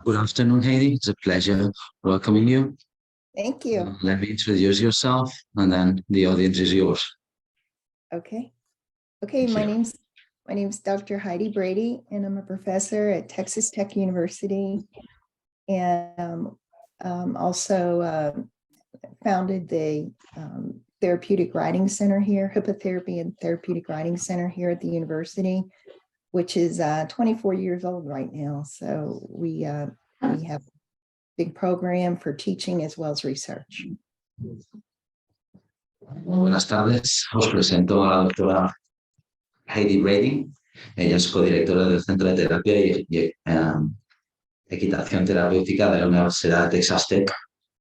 Good afternoon, Heidi. It's a pleasure welcoming you. Thank you. Let me introduce yourself, and then the audience is yours. Okay, Thank my you. name's Dr. Heidi Brady, and I'm a professor at Texas Tech University, and also founded the Therapeutic Writing Center here, Hippotherapy and Therapeutic Writing Center here at the university, which is 24 years old right now. So we have a big program for teaching as well as research. Buenas tardes. Os presento a la doctora Heidi Brady. Ella es codirectora del Centro de Terapia y Equitación Terapéutica de la Universidad de Texas Tech,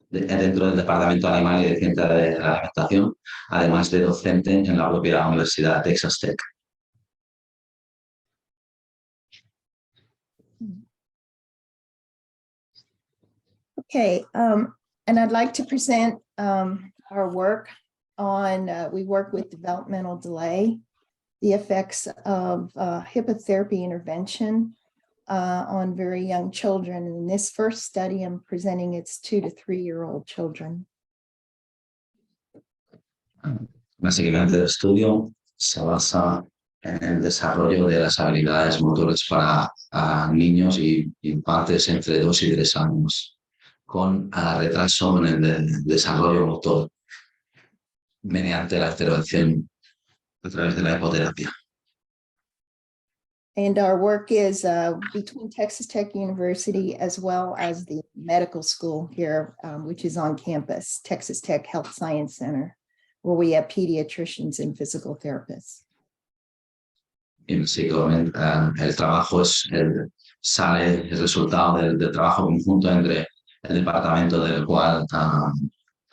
dentro del Departamento de Animal y de Ciencia de la Alimentación, además de docente en la propia Universidad de Texas Tech. Okay, and I'd like to present our work on, we work with developmental delay, the effects of hippotherapy intervention on very young children. In this first study, I'm presenting it's 2 to 3-year-old children. Básicamente el estudio se basa en el desarrollo de las habilidades motores para niños y infantes entre 2 y 3 años, con retraso en el desarrollo motor mediante la intervención a través de la hipoterapia. And our work is between Texas Tech University as well as the medical school here, which is on campus, Texas Tech Health Science Center, where we have pediatricians and physical therapists. Y básicamente el trabajo sale el resultado del trabajo conjunto entre el departamento del cual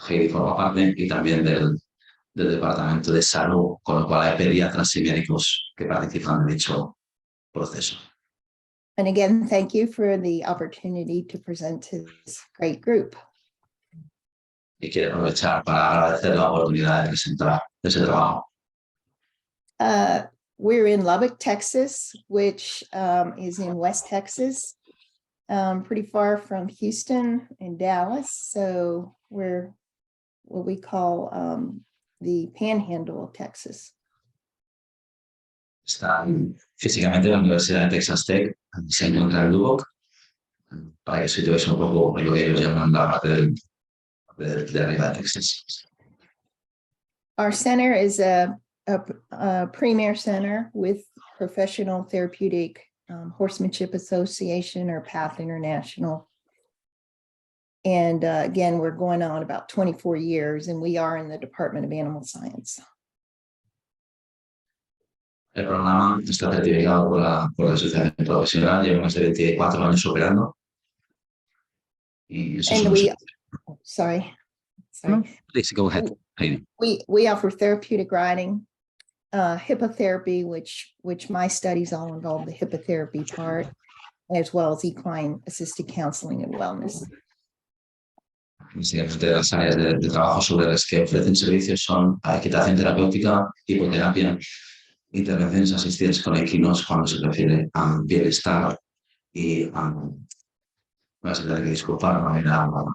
Heidi forma parte y también del departamento de salud, con lo cual hay pediatras y médicos que participan en dicho proceso. And again, thank you for the opportunity to present to this great group. Y quiero aprovechar para agradecer la oportunidad de presentar ese trabajo. We're in Lubbock, Texas, which is in West Texas, pretty far from Houston and Dallas. So we're what we call the panhandle of Texas. Está físicamente en la Universidad de Texas Tech, se encuentra en Lubbock, para que situéis un poco lo que ellos llaman la parte de arriba de Texas. Our center is a premier center with Professional Therapeutic Horsemanship Association, or PATH International. And again, we're going on about 24 years, and we are in the Department of Animal Science. El programa está certificado por la Asociación Profesional, lleva más de 24 años operando. Y eso And we, sorry. Please go ahead, Heidi. We offer therapeutic riding, hippotherapy, which my studies all involve the hippotherapy part, as well as equine assisted counseling and wellness. Básicamente las áreas de trabajo sobre las que ofrecen servicios son equitación terapéutica, hipoterapia, intervenciones asistidas con equinos cuando se refiere a bienestar y vas a tener que disculpar de manera hablada.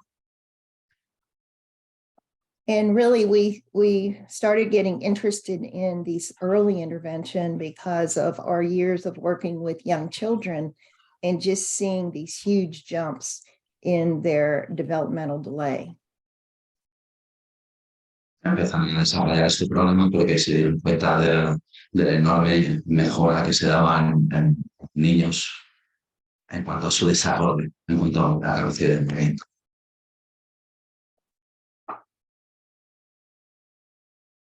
And really, we started getting interested in these early intervention because of our years of working with young children and just seeing these huge jumps in their developmental delay. Empezaron a desarrollar este problema porque se dieron cuenta de la enorme mejora que se daba en niños en cuanto a su desarrollo, en cuanto a la velocidad de movimiento.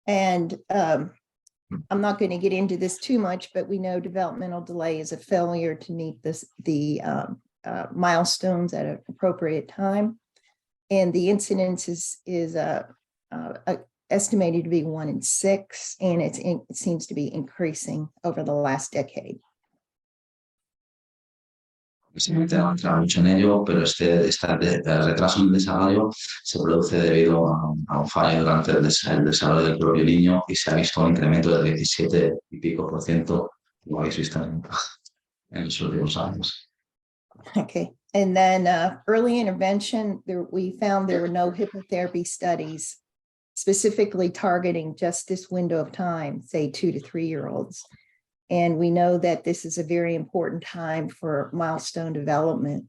And I'm not going to get into this too much, but we know developmental delay is a failure to meet the milestones at an appropriate time. And the incidence is estimated to be 1 in 6, and it seems to be increasing over the last decade. Se mete a entrar mucho en ello, pero este retraso en el desarrollo se produce debido a un fallo durante el desarrollo del propio niño y se ha visto un incremento del 17 y pico %, como habéis visto en los últimos años. Okay. And then early intervention, we found there were no hippotherapy studies specifically targeting just this window of time, say 2 to 3 year olds. And we know that this is a very important time for milestone development.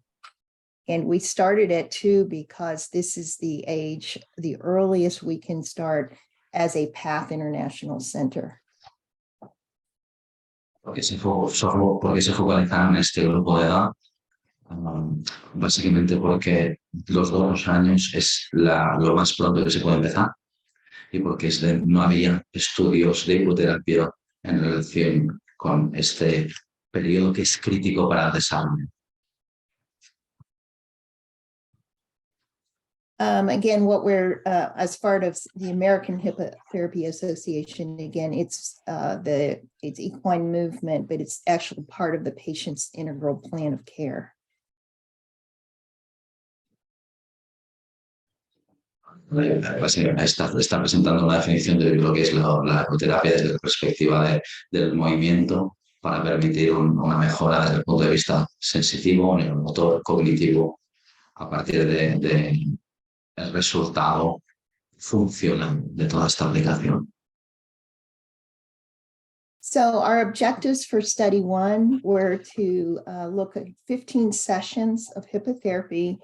And we started at 2 because this is the age, the earliest we can start as a PATH International Center. Porque porque se focalizaron en este grupo de edad, básicamente porque los 2 años es lo más pronto que se puede empezar y porque no había estudios de hipoterapia en relación con este periodo que es crítico para el desarrollo. Again, what we're as part of the American Hippotherapy Association, again, it's equine movement, but it's actually part of the patient's integral plan of care. Está presentando una definición de lo que es la hipoterapia desde la perspectiva del movimiento para permitir una mejora desde el punto de vista sensitivo, neuromotor, cognitivo, a partir de el resultado funcional de toda esta aplicación. So our objectives for study 1 were to look at 15 sessions of hippotherapy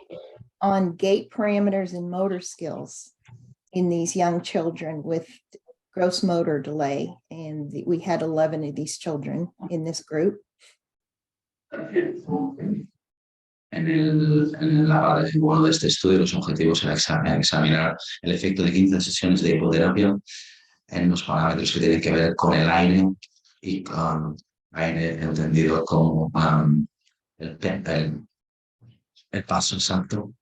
on gait parameters and motor skills in these young children with gross motor delay. And we had 11 of these children in this group. En la parte de este estudio, los objetivos eran examinar el efecto de 15 sesiones de hipoterapia en los parámetros que tienen que ver con el aire y con aire entendido como el paso exacto,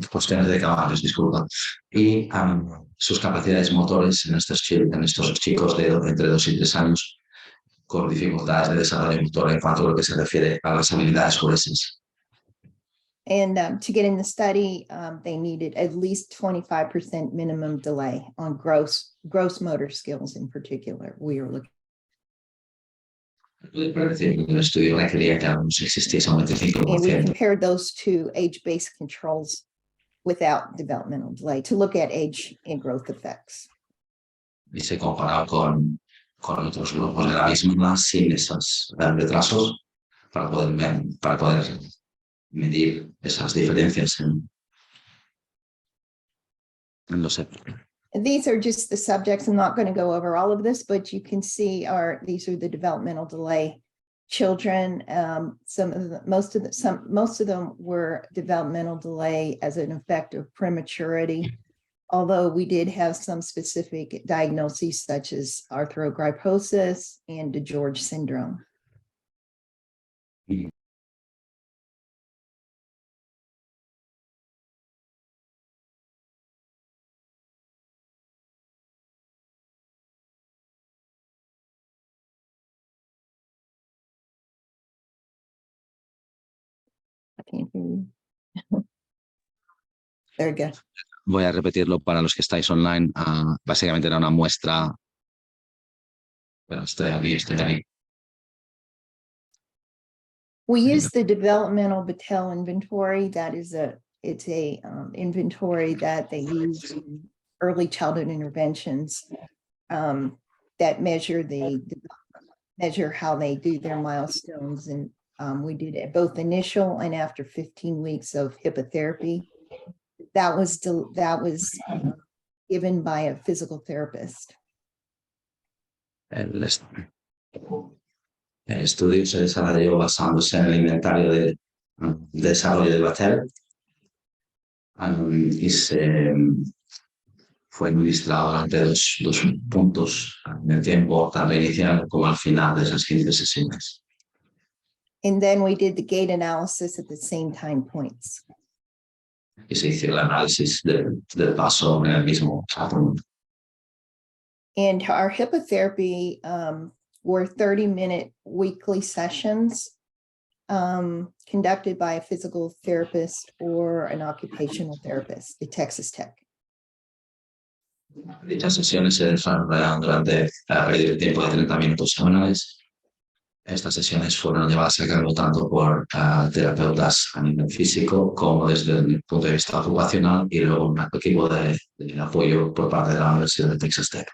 cuestiones de caballos, disculpa, y sus capacidades motores en estos chicos de entre 2 y 3 años con dificultades de desarrollo motor en cuanto a lo que se refiere a las habilidades forenses. And to get in the study, they needed at least 25% minimum delay on gross motor skills in particular. We were looking. El estudio requería que al menos existiese un 25%. And we compared those to age-based controls without developmental delay to look at age and growth effects. Y se comparó con otros grupos de la misma sin esos retrasos para poder medir esas diferencias en los efectos. These are just the subjects. I'm not going to go over all of this, but you can see these are the developmental delay children. Most of them were developmental delay as an effect of prematurity, although we did have some specific diagnoses such as arthrogryposis and DeGeorge syndrome. I can't hear you. There we go. Voy a repetirlo para los que estáis online. Básicamente era una muestra. Pero estoy aquí. We use the developmental Battelle inventory. That is it's a inventory that they use in early childhood interventions that measure how they do their milestones. And we did it both initial and after 15 weeks of hippotherapy. That was given by a physical therapist. El estudio se desarrolló basándose en el inventario de desarrollo de Battelle y fue administrado durante dos puntos en el tiempo, tanto inicial como al final de esas 15 sesiones. And then we did the gait analysis at the same time points. Y se hizo el análisis del paso en el mismo punto. And our hippotherapy were 30-minute weekly sessions conducted by a physical therapist or an occupational therapist, the Texas Tech. Dichas sesiones se desarrollaron durante el tiempo de 30 minutos semanales Estas sesiones fueron llevadas a cabo tanto por terapeutas a nivel físico como desde el punto de vista ocupacional y luego un equipo de apoyo por parte de la Universidad de Texas Tech.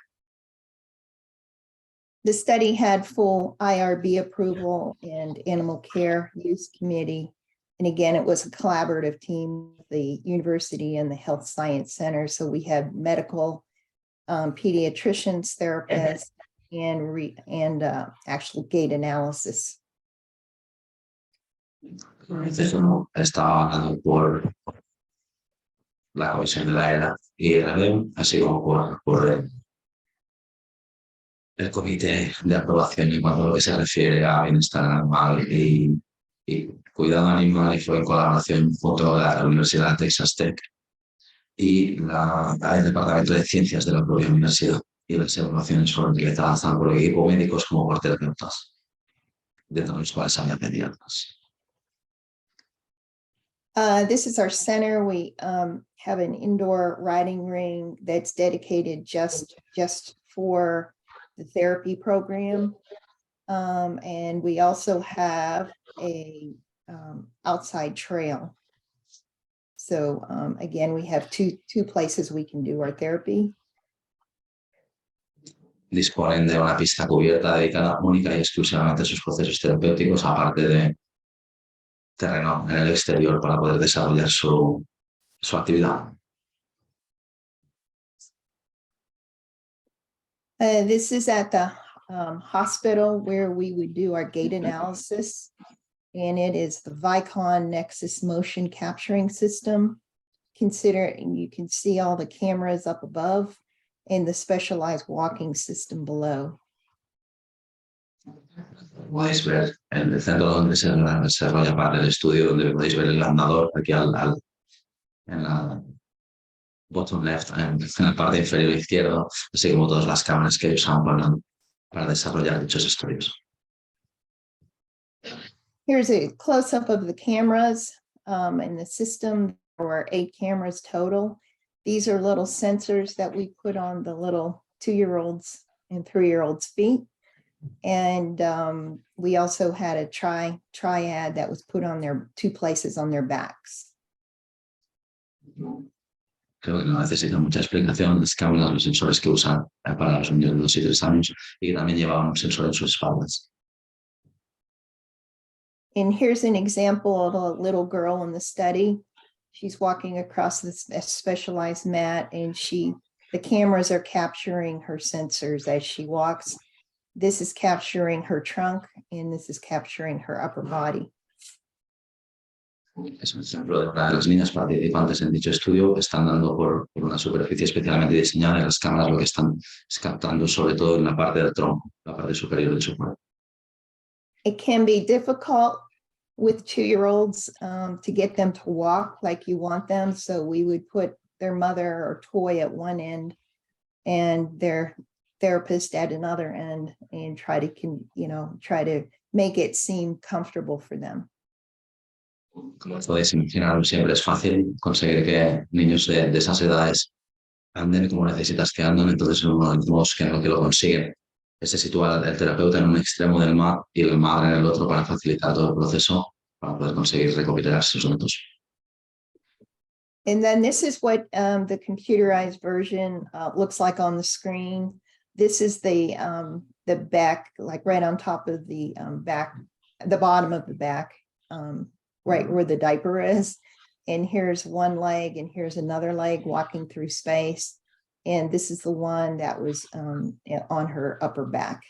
The study had full IRB approval and animal care use committee. And again, it was a collaborative team, the university and the health science center. So we had medical, pediatricians, therapists, and actual gait analysis. Estaba dado por la Comisión de la EDA y el ADEM, así como por el comité de aprobación en cuanto a lo que se refiere a bienestar animal y cuidado animal, y fue en colaboración junto a la Universidad de Texas Tech y el Departamento de Ciencias de la propia universidad, y las evaluaciones fueron realizadas tanto por equipos médicos como por terapeutas, dentro de los cuales había pediatras. This is our center. We have an indoor riding ring that's dedicated just for the therapy program. And we also have a outside trail. So again, we have two places we can do our therapy. Disponen de una pista cubierta dedicada única y exclusivamente a sus procesos terapéuticos, aparte de terreno en el exterior para poder desarrollar su actividad. This is at the hospital where we would do our gait analysis, and it is the Vicon Nexus motion capturing system. You can see all the cameras up above and the specialized walking system below. Podéis ver en el centro donde se desarrolla parte del estudio, donde podéis ver el andador aquí en la bottom left, en la parte inferior izquierda, así como todas las cámaras que usaban para desarrollar dichos estudios. Here's a close-up of the cameras in the system. There were 8 cameras total. These are little sensors that we put on the little 2-year-olds and 3-year-olds' feet. And we also had a triad that was put on their 2 places on their backs. Creo que no necesita mucha explicación. Las cámaras, los sensores que usan para los niños de 2 y 3 años, y que también llevaban un sensor en sus espaldas. And here's an example of a little girl in the study. She's walking across this specialized mat, and the cameras are capturing her sensors as she walks. This is capturing her trunk, and this is capturing her upper body. Es un ejemplo de una de las niñas participantes en dicho estudio. Están dando por una superficie especialmente diseñada, y las cámaras lo que están es captando sobre todo en la parte del tronco, la parte superior de su cuerpo. It can be difficult with 2-year-olds to get them to walk like you want them. So we would put their mother or toy at one end and their therapist at another end, and try to make it seem comfortable for them. Como podéis imaginar, siempre es fácil conseguir que niños de esas edades anden como necesitas que anden. Entonces, uno de los modos que lo consiguen es situar al terapeuta en un extremo del mat y el madre en el otro, para facilitar todo el proceso, para poder conseguir recopilar sus datos. And then this is what the computerized version looks like on the screen. This is the back, like right on top of the back, the bottom of the back, right where the diaper is. And here's one leg, and here's another leg walking through space. And this is the one that was on her upper back.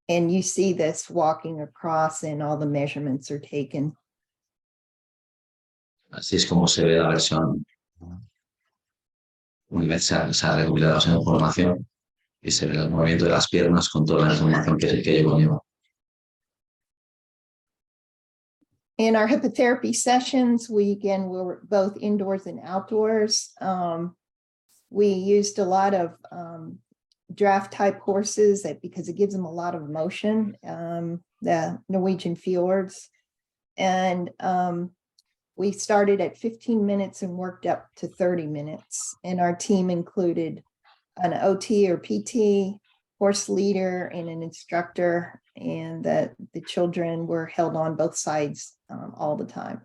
And you see this walking across, and all the measurements are taken. Así es como se ve la versión universal. Se ha recopilado esa información y se ve el movimiento de las piernas con toda la información que ello conlleva. In our hippotherapy sessions, we were both indoors and outdoors. We used a lot of draft type horses because it gives them a lot of motion, the Norwegian fjords. And we started at 15 minutes and worked up to 30 minutes. And our team included an OT or PT, horse leader and an instructor, and that the children were held on both sides all the time.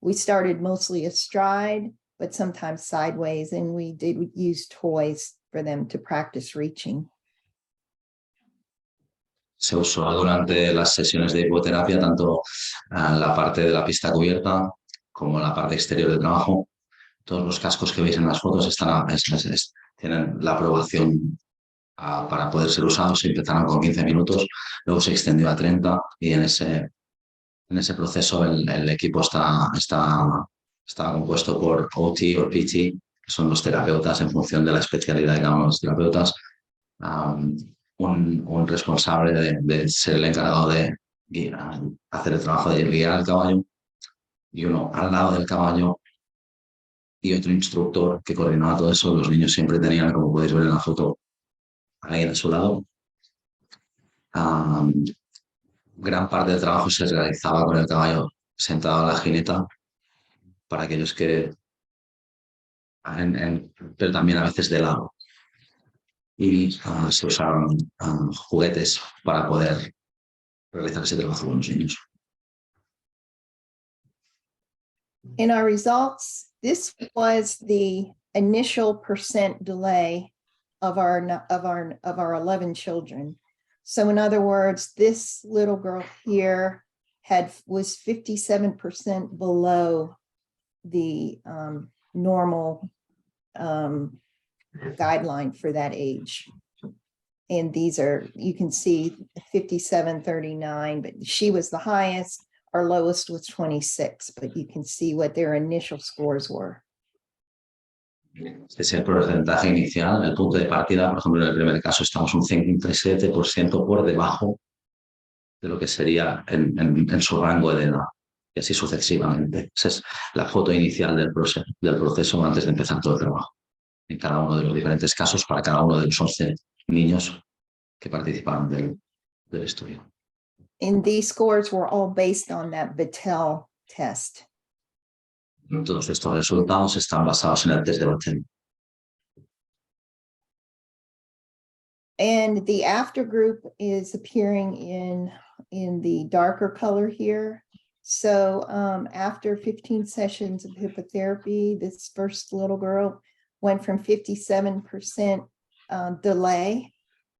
We started mostly astride, but sometimes sideways, and we did use toys for them to practice reaching. Se usó durante las sesiones de hipoterapia tanto la parte de la pista cubierta como la parte exterior del trabajo. Todos los cascos que veis en las fotos tienen la aprobación para poder ser usados. Empezaron con 15 minutos, luego se extendió a 30 y en ese proceso el equipo está compuesto por OT o PT, que son los terapeutas en función de la especialidad de cada uno de los terapeutas. Un responsable de ser el encargado de hacer el trabajo de guiar al caballo y uno al lado del caballo y otro instructor que coordinaba todo eso. Los niños siempre tenían, como podéis ver en la foto, a alguien a su lado. Gran parte del trabajo se realizaba con el caballo sentado a la jineta para aquellos que, pero también a veces de lado. Y se usaron juguetes para poder realizar ese trabajo con los niños. In our results, this was the initial percent delay of our 11 children. So in other words, this little girl here was 57% below the normal guideline for that age. And these are, you can see 57-39, but she was the highest. Our lowest was 26, but you can see what their initial scores were. Ese porcentaje inicial, el punto de partida, por ejemplo, en el primer caso estamos un 57% por debajo de lo que sería en su rango de edad, y así sucesivamente. Esa es la foto inicial del proceso antes de empezar todo el trabajo, en cada uno de los diferentes casos para cada uno de los 11 niños que participaron del estudio. And these scores were all based on that Battelle test. Todos estos resultados están basados en el test de Battelle. And the after group is appearing in the darker color here. So after 15 sessions of hippotherapy, this first little girl went from 57% delay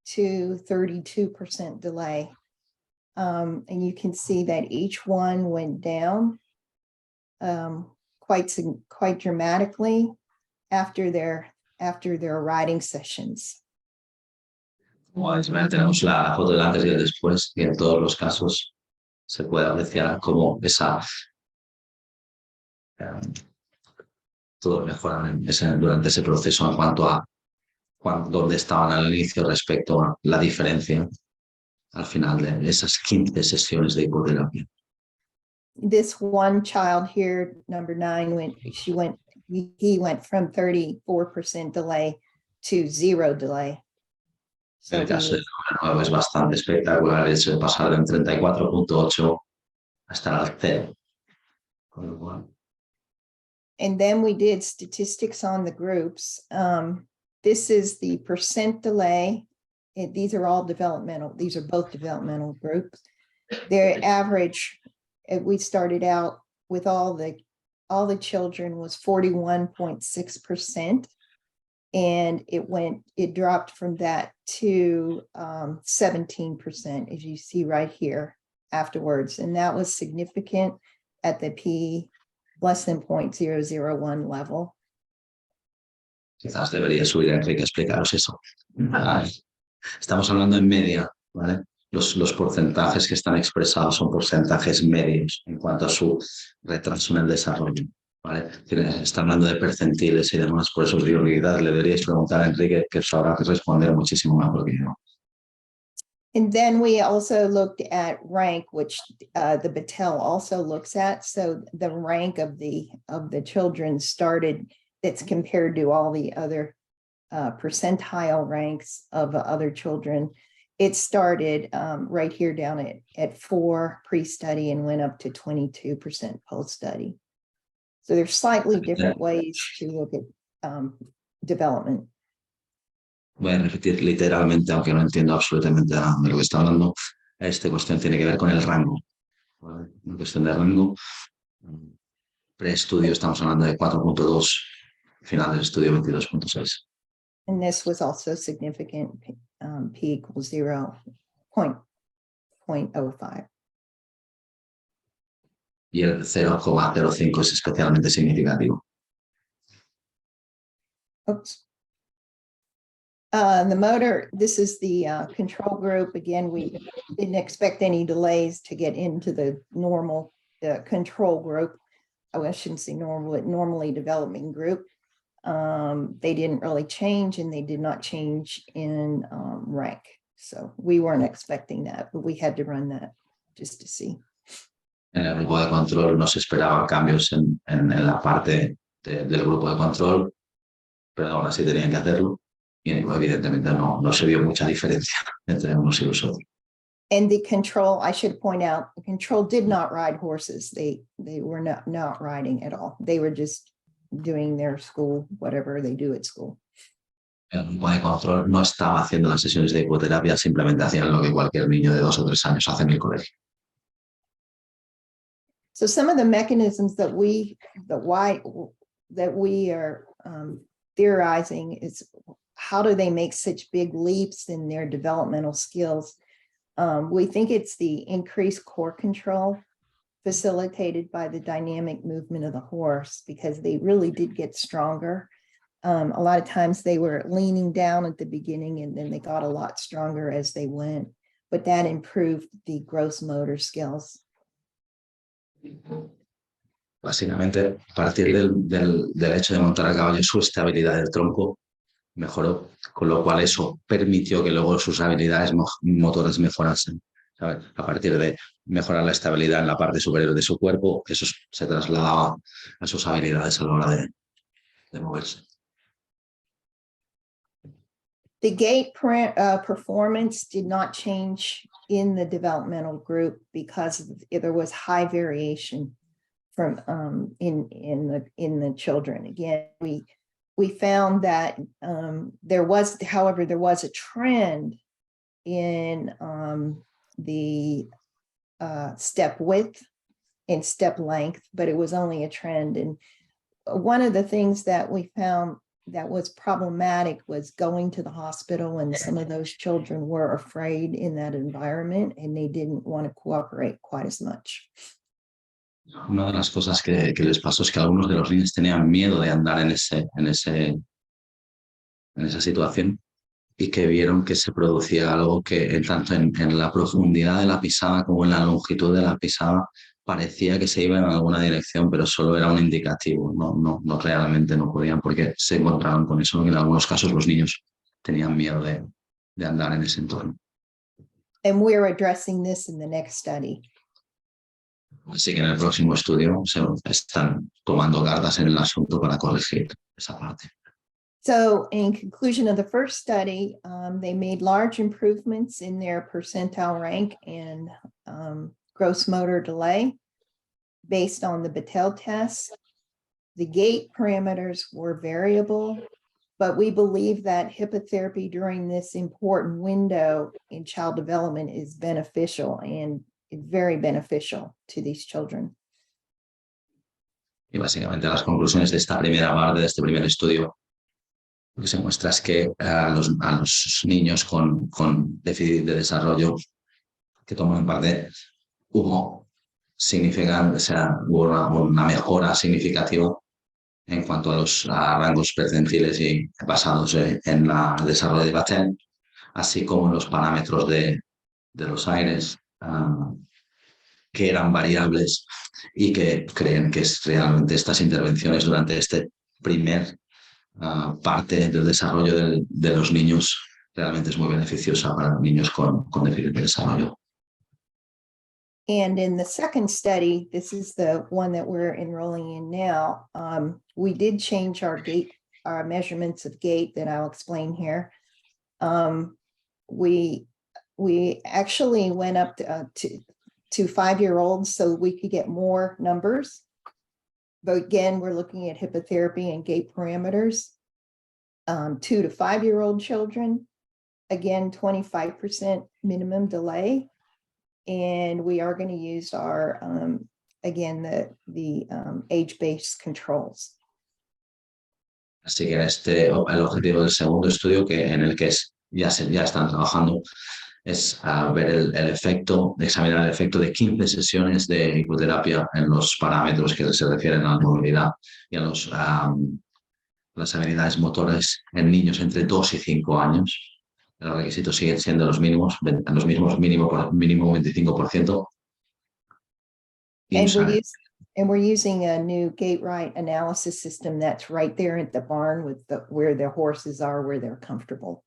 to 32% delay. And you can see that each one went down quite dramatically after their riding sessions. Como podéis ver, tenemos la foto del antes y el después, y en todos los casos se puede apreciar cómo todo mejora durante ese proceso en cuanto a dónde estaban al inicio respecto a la diferencia al final de esas 15 sesiones de hipoterapia. This one child here, number 9, he went from 34% delay to 0 delay. So el caso de nuevo es bastante espectacular, es pasar de 34.8 hasta el 0. Con lo cual, and then we did statistics on the groups. This is the percent delay. These are all developmental. These are both developmental groups. Their average, we started out with all the children was 41.6%. And it dropped from that to 17%, as you see right here afterwards. And that was significant at the P less than 0.001 level. Quizás debería subir Enrique a explicaros eso. Estamos hablando en media, ¿vale? Los porcentajes que están expresados son porcentajes medios en cuanto a su retraso en el desarrollo, ¿vale? Está hablando de percentiles y demás, por eso os digo que quizás le deberíais preguntar a Enrique, que sabrá responder muchísimo mejor que yo. And then we also looked at rank, which the Battelle also looks at. So the rank of the children started, that's compared to all the other percentile ranks of other children. It started right here down at 4 pre-study and went up to 22% post-study. So there's slightly different ways to look at development. Voy a repetir literalmente, aunque no entiendo absolutamente nada de lo que está hablando. Esta cuestión tiene que ver con el rango. ¿Vale? Una cuestión de rango. Preestudio estamos hablando de 4.2, final del estudio 22.6. And this was also significant, p equals 0.05. Y el 0,05 es especialmente significativo. Oops. The motor, this is the control group. Again, we didn't expect any delays to get into the normal control group. I shouldn't say normal, but normally developing group. They didn't really change, and they did not change in rank. So we weren't expecting that, but we had to run that just to see. En el grupo de control no se esperaban cambios en la parte del grupo de control, pero aún así tenían que hacerlo. Y evidentemente no se vio mucha diferencia entre unos y los otros. And the control, I should point out, the control did not ride horses. They were not riding at all. They were just doing their school, whatever they do at school. El grupo de control no estaba haciendo las sesiones de hipoterapia, simplemente hacían lo que cualquier niño de 2 o 3 años hace en el colegio. So some of the mechanisms that we are theorizing is, how do they make such big leaps in their developmental skills? We think it's the increased core control facilitated by the dynamic movement of the horse, because they really did get stronger. A lot of times they were leaning down at the beginning, and then they got a lot stronger as they went, but that improved the gross motor skills. Básicamente, a partir del hecho de montar a caballo, su estabilidad del tronco mejoró, con lo cual eso permitió que luego sus habilidades motoras mejorasen. ¿Sabes? A partir de mejorar la estabilidad en la parte superior de su cuerpo, eso se trasladaba a sus habilidades a la hora de moverse. The gait performance did not change in the developmental group because there was high variation from in the children. Again, we found that there was a trend in the step width and step length, but it was only a trend. And one of the things that we found that was problematic was going to the hospital, and some of those children were afraid in that environment, and they didn't want to cooperate quite as much. Una de las cosas que les pasó es que algunos de los niños tenían miedo de andar en esa situación, y que vieron que se producía algo que tanto en la profundidad de la pisada como en la longitud de la pisada parecía que se iba en alguna dirección, pero solo era un indicativo, no realmente no podían, porque se encontraban con eso, que en algunos casos los niños tenían miedo de andar en ese entorno. And we're addressing this in the next study. Así que en el próximo estudio se están tomando cartas en el asunto para corregir esa parte. So in conclusion of the first study, they made large improvements in their percentile rank and gross motor delay based on the Battelle test. The gait parameters were variable, but we believe that hippotherapy during this important window in child development is beneficial, and very beneficial to these children. Y básicamente las conclusiones de esta primera parte, de este primer estudio, lo que se muestra es que a los niños con déficit de desarrollo que toman parte hubo una mejora significativa en cuanto a los rangos percentiles y basados en el desarrollo de Battelle, así como en los parámetros de los aires, que eran variables, y que creen que realmente estas intervenciones durante este primer parte del desarrollo de los niños realmente es muy beneficiosa para niños con déficit de desarrollo. And in the second study, this is the one that we're enrolling in now, we did change our measurements of gait that I'll explain here. We actually went up to 5-year-olds so we could get more numbers. But again, we're looking at hippotherapy and gait parameters. 2 to 5-year-old children. Again, 25% minimum delay. And we are going to use our, again, the age-based controls. Así que el objetivo del segundo estudio, en el que ya están trabajando, es ver el efecto, examinar el efecto de 15 sesiones de hipoterapia en los parámetros que se refieren a la movilidad y a las habilidades motoras en niños entre 2 y 5 años. Los requisitos siguen siendo los mismos mínimo 25%. And we're using a new gait right analysis system that's right there at the barn with where the horses are, where they're comfortable.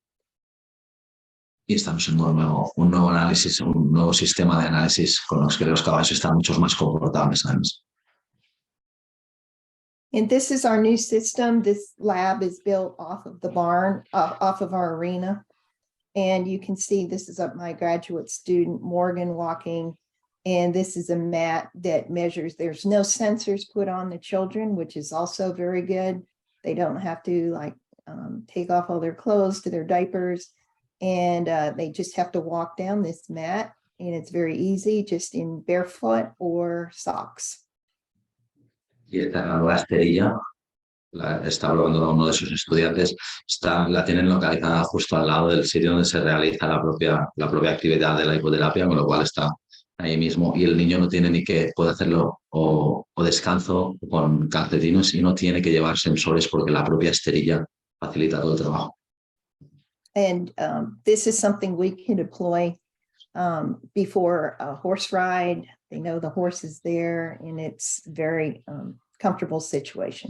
Y estamos en un nuevo análisis, un nuevo sistema de análisis con los que los caballos están mucho más confortables. Además. And this is our new system. This lab is built off of the barn, off of our arena. And you can see this is my graduate student, Morgan, walking. And this is a mat that measures. There's no sensors put on the children, which is also very good. They don't have to take off all their clothes to their diapers. And they just have to walk down this mat. And it's very easy, just in barefoot or socks. Y esta nueva esterilla, está hablando uno de sus estudiantes, la tienen localizada justo al lado del sitio donde se realiza la propia actividad de la hipoterapia, con lo cual está ahí mismo, y el niño no tiene ni que puede hacerlo o descalzo con calcetines y no tiene que llevar sensores porque la propia esterilla facilita todo el trabajo. And this is something we can deploy before a horse ride. They know the horse is there, and it's very comfortable situation.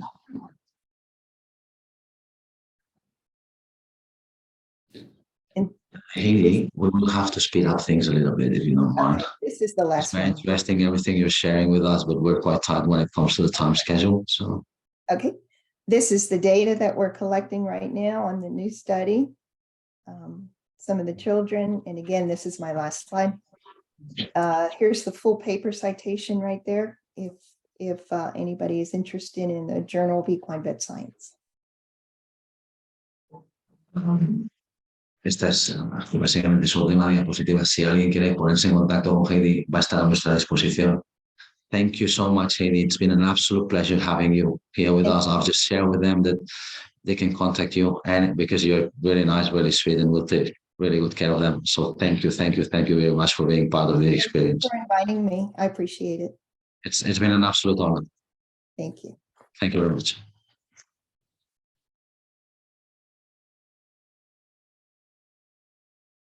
Heidi, we will have to speed up things a little bit if you don't mind. This is the last one. It's very interesting everything you're sharing with us, but we're quite tight when it comes to the time schedule. So, okay, this is the data that we're collecting right now on the new study. Some of the children, and again, this is my last slide. Here's the full paper citation right there. If anybody is interested in the Journal of Equine Vet Science. Esta es básicamente su última diapositiva. Si alguien quiere ponerse en contacto con Heidi, va a estar a nuestra disposición. Thank you so much, Heidi. It's been an absolute pleasure having you here with us. I'll just share with them that they can contact you, and because you're really nice, really sweet, and we'll take really good care of them. So thank you very much for being part of the experience. Thank you for inviting me. I appreciate it. It's been an absolute honor. Thank you. Thank you very much.